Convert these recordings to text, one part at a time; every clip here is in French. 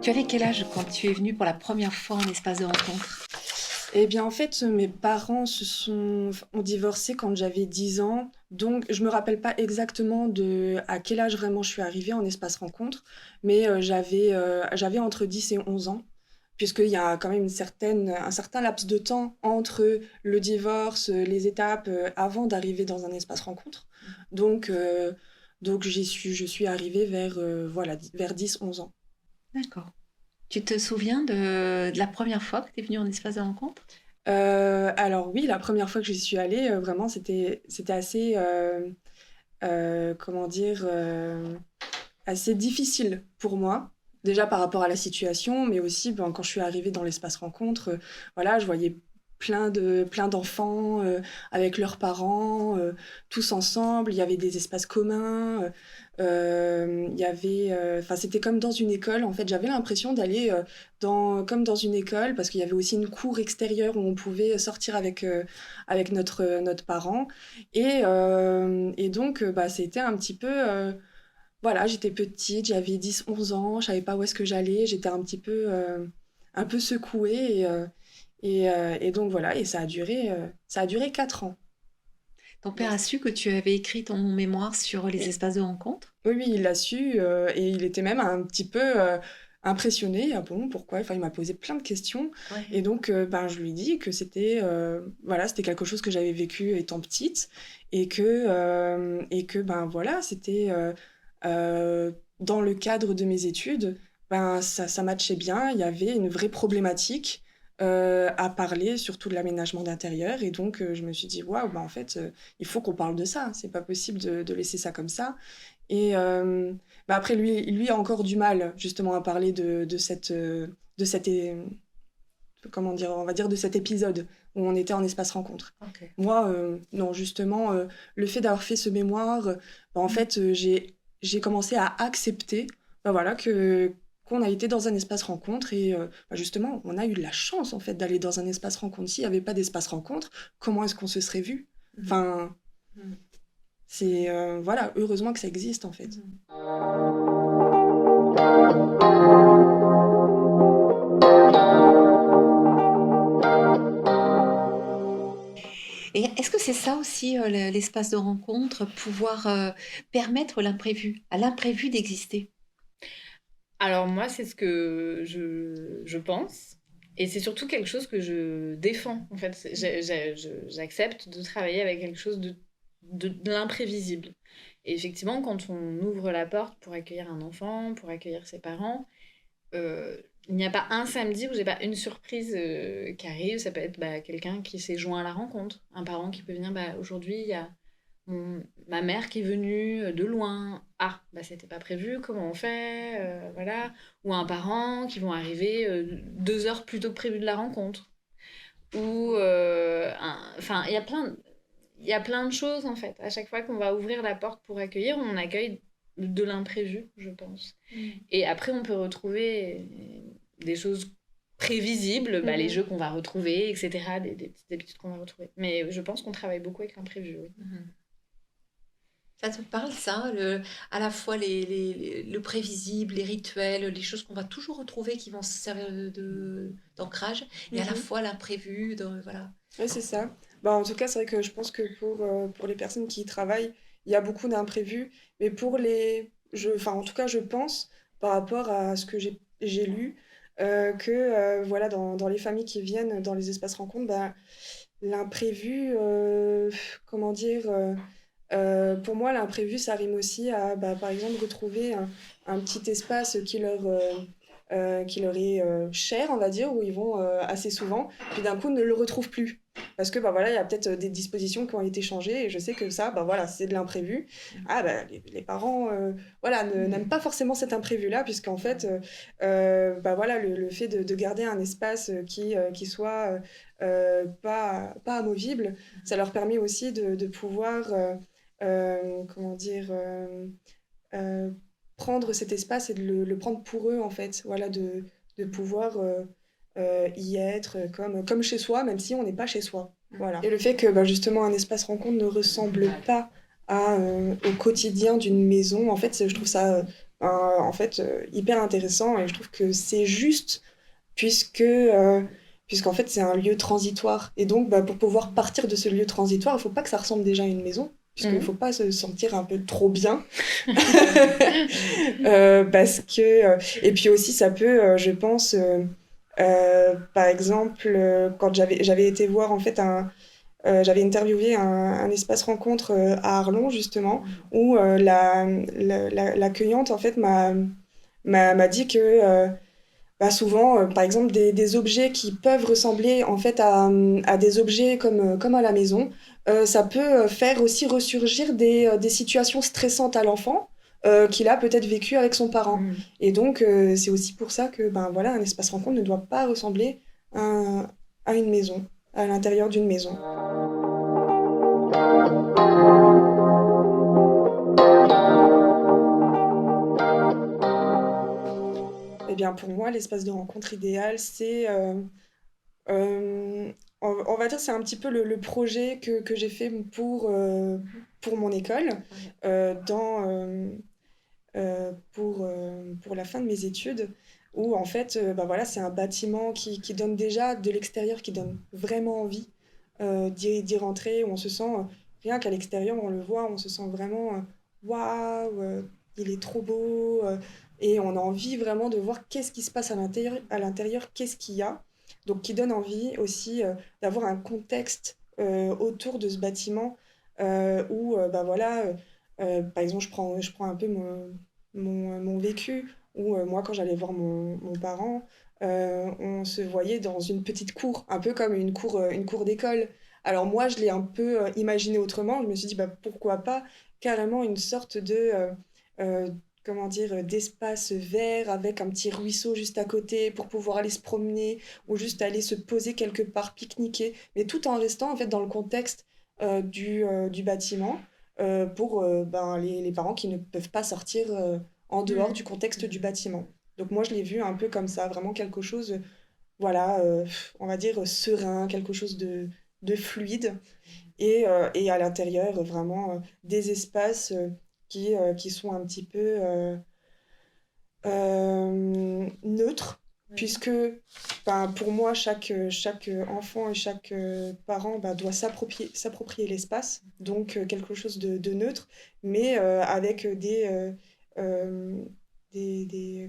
Tu avais quel âge quand tu es venue pour la première fois en espace de rencontre? Eh bien, en fait, mes parents ont divorcé quand j'avais 10 ans. Donc, je me rappelle pas exactement à quel âge vraiment je suis arrivée en espace rencontre, mais j'avais entre 10 et 11 ans, puisqu'il y a quand même un certain laps de temps entre le divorce, les étapes avant d'arriver dans un espace rencontre. Donc, euh, donc je suis arrivée voilà, vers 10, 11 ans. D'accord. Tu te souviens de la première fois que tu es venue en espace de rencontre? Alors oui, la première fois que j'y suis allée, vraiment, c'était assez, comment dire, assez difficile pour moi. Déjà par rapport à la situation, mais aussi ben, quand je suis arrivée dans l'espace rencontre, voilà, je voyais plein d'enfants avec leurs parents, tous ensemble. Il y avait des espaces communs. Enfin, c'était comme dans une école. En fait, j'avais l'impression d'aller comme dans une école, parce qu'il y avait aussi une cour extérieure où on pouvait sortir avec notre parent. Et donc, bah, c'était un petit peu voilà, j'étais petite, j'avais 10, 11 ans, je savais pas où est-ce que j'allais, j'étais un peu secouée et donc voilà, et ça a duré 4 ans. Ton Dans père a ce- su que tu avais écrit ton mémoire sur les Oui, espaces de rencontre? oui, oui, il l'a su et il était même un petit peu impressionné. Ah bon, pourquoi? Enfin, il m'a posé plein de questions et Ouais. donc ben, je lui ai dit que voilà, c'était quelque chose que j'avais vécu étant petite et que ben voilà, dans le cadre de mes études, ben, ça matchait bien. Il y avait une vraie problématique à parler, surtout de l'aménagement d'intérieur. Et donc, je me suis dit, waouh, ben, en fait, il faut qu'on parle de ça. C'est pas possible de laisser ça comme ça. Et ben, après, lui a encore du mal, justement, à parler de cette, comment dire, on va dire, de cet épisode où on était en espace rencontre. Ok. Moi, non, justement, le fait d'avoir fait ce mémoire, ben, en fait, j'ai commencé à accepter, ben voilà, qu'on a été dans un espace rencontre et ben justement, on a eu de la chance en fait d'aller dans un espace rencontre. S'il n'y avait pas d'espace rencontre, comment est-ce qu'on se serait vu? Mhm. Enfin, Mhm. c'est voilà, heureusement que ça existe en fait. Mhm. Et est-ce que c'est ça aussi l'espace de rencontre, pouvoir permettre l'imprévu, à l'imprévu d'exister? Alors moi, c'est ce que je pense. Et c'est surtout quelque chose que je défends, en fait. J'accepte de travailler avec quelque chose de l'imprévisible. Et effectivement, quand on ouvre la porte pour accueillir un enfant, pour accueillir ses parents, euh, il n'y a pas un samedi où j'ai pas une surprise qui arrive. Ça peut être bah, quelqu'un qui s'est joint à la rencontre, un parent qui peut venir, bah, aujourd'hui, il y a ma mère qui est venue de loin. Ah, bah c'était pas prévu, comment on fait? Voilà. Ou un parent qui vont arriver 2 heures plus tôt que prévu de la rencontre. Ou, enfin, il y a plein de choses en fait. À chaque fois qu'on va ouvrir la porte pour accueillir, on accueille de l'imprévu, je pense. Et après, on peut retrouver des choses prévisibles, bah, les Mhm. jeux qu'on va retrouver, etc., des petites habitudes qu'on va retrouver. Mais je pense qu'on travaille beaucoup avec l'imprévu, oui. Mhm. Ça te parle, ça, à la fois le prévisible, les rituels, les choses qu'on va toujours retrouver qui vont se servir d'ancrage, et à la Mhm. fois l'imprévu, voilà. Ouais, c'est ça. Bah, en tout cas, c'est vrai que je pense que pour les personnes qui y travaillent, il y a beaucoup d'imprévus. Mais enfin, en tout cas, je pense, par rapport à ce que j'ai lu, que voilà, dans les familles qui viennent dans les espaces rencontres, bah, l'imprévu, comment dire, pour moi, l'imprévu, ça rime aussi à, bah, par exemple, retrouver un petit espace qui leur est cher, on va dire, où ils vont assez souvent, puis d'un coup ne le retrouvent plus. Parce que bah, voilà, il y a peut-être des dispositions qui ont été changées, et je sais que ça, bah, voilà, c'est de l'imprévu. Ah, bah, les parents voilà, n'aiment pas forcément cet imprévu-là, puisqu'en fait, bah, voilà, le fait de garder un espace qui soit pas amovible, ça leur permet aussi de pouvoir comment dire, euh, prendre cet espace et de le prendre pour eux, en fait. Voilà, de pouvoir y être comme chez soi, même si on n'est pas chez soi. Voilà. Et le fait que bah, justement un espace rencontre ne ressemble pas au quotidien d'une maison, en fait, je trouve ça en fait, hyper intéressant. Et je trouve que c'est juste, puisque, puisqu'en fait, c'est un lieu transitoire. Et donc, bah, pour pouvoir partir de ce lieu transitoire, il ne faut pas que ça ressemble déjà à une maison, puisqu'il ne faut pas se sentir un peu trop bien. Parce que, et puis aussi, ça peut, je pense, par exemple, quand j'avais été voir en fait j'avais interviewé un espace rencontre à Arlon justement, où l'accueillante en fait m'a dit que bah, souvent, par exemple, des objets qui peuvent ressembler en fait à des objets comme à la maison, ça peut faire aussi ressurgir des situations stressantes à l'enfant qu'il a peut-être vécu avec son parent. Et donc, c'est aussi pour ça que ben, voilà, un espace rencontre ne doit pas ressembler à, à une maison, à l'intérieur d'une maison. Eh bien, pour moi, l'espace de rencontre idéal, c'est Euh, on va dire c'est un petit peu le projet que j'ai fait pour mon école pour la fin de mes études où en fait bah voilà, c'est un bâtiment qui donne déjà de l'extérieur, qui donne vraiment envie d'y rentrer, où on se sent, rien qu'à l'extérieur, on le voit, on se sent vraiment waouh, il est trop beau, et on a envie vraiment de voir qu'est-ce qui se passe à l'intérieur, qu'est-ce qu'il y a. Donc qui donne envie aussi d'avoir un contexte autour de ce bâtiment où, bah voilà, par exemple, je prends un peu mon vécu, où moi, quand j'allais voir mon parent, on se voyait dans une petite cour, un peu comme une cour d'école. Alors moi, je l'ai un peu imaginé autrement. Je me suis dit, bah, pourquoi pas carrément une sorte euh, comment dire, d'espace vert avec un petit ruisseau juste à côté pour pouvoir aller se promener ou juste aller se poser quelque part, pique-niquer, mais tout en restant en fait dans le contexte du bâtiment pour ben, les parents qui ne peuvent pas sortir en dehors du contexte du bâtiment. Donc moi, je l'ai vu un peu comme ça, vraiment quelque chose, voilà, on va dire serein, quelque chose de fluide, et à l'intérieur, vraiment des espaces qui sont un petit peu neutres, puisque ben, pour moi, chaque enfant et chaque parent ben, doit s'approprier l'espace, donc quelque chose de neutre, mais avec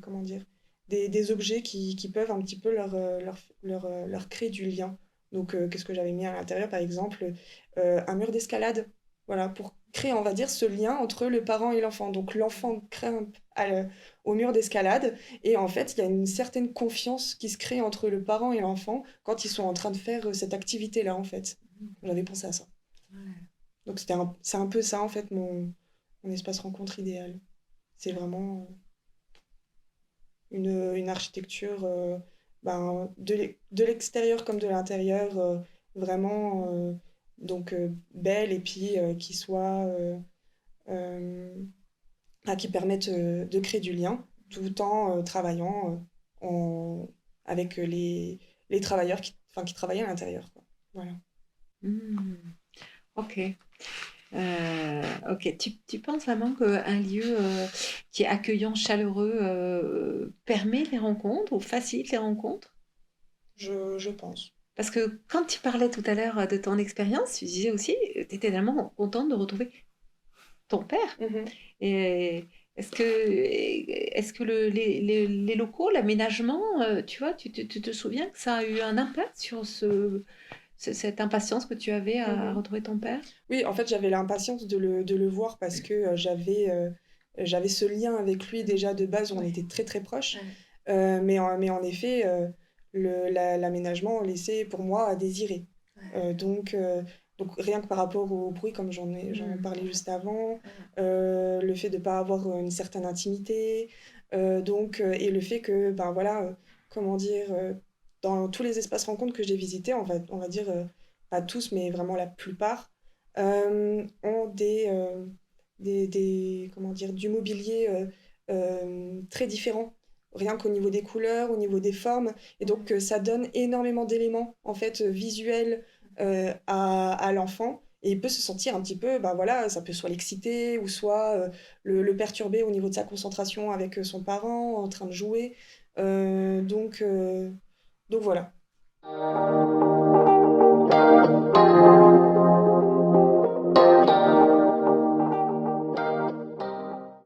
comment dire, des objets qui peuvent un petit peu leur créer du lien. Donc, qu'est-ce que j'avais mis à l'intérieur, par exemple, un mur d'escalade, voilà, pour créer, on va dire, ce lien entre le parent et l'enfant. Donc, l'enfant grimpe au mur d'escalade, et en fait, il y a une certaine confiance qui se crée entre le parent et l'enfant quand ils sont en train de faire cette activité-là, en fait. J'avais pensé à ça. Donc, c'est un peu ça, en fait, mon espace rencontre idéal. C'est vraiment une architecture ben, de l'extérieur comme de l'intérieur, vraiment donc belle, et puis qui soit qui permettent de créer du lien tout en travaillant avec les travailleurs qui travaillent à l'intérieur, quoi. Voilà. Hmm, ok. Ok. Tu penses vraiment qu'un lieu qui est accueillant, chaleureux, permet les rencontres ou facilite les rencontres? Je pense. Parce que quand tu parlais tout à l'heure de ton expérience, tu disais aussi, tu étais tellement contente de retrouver ton père. Mhm. Et est-ce que les locaux, l'aménagement, tu vois, tu te souviens que ça a eu un impact sur cette impatience que tu avais à Mhm. retrouver ton père? Oui, en fait, j'avais l'impatience de le voir parce que j'avais ce lien avec lui déjà de base où on Ouais, était très très proches. ouais, Mais en effet, l'aménagement laissait pour moi à désirer. ouais. Euh, donc, euh, donc rien que par rapport au bruit, comme j'en Hmm, parlais juste avant, ouais. le fait de ne pas avoir une certaine intimité, et le fait que, ben voilà, comment dire, dans tous les espaces rencontres que j'ai visités, on va dire, pas tous, mais vraiment la plupart, ont comment dire, du mobilier très différent, rien qu'au niveau des couleurs, au niveau des formes. Et donc, ça donne énormément d'éléments, en fait, visuels à l'enfant. et il peut se sentir un petit peu, bah voilà, ça peut soit l'exciter ou soit le perturber au niveau de sa concentration avec son parent en train de jouer. Euh, donc, euh, donc voilà.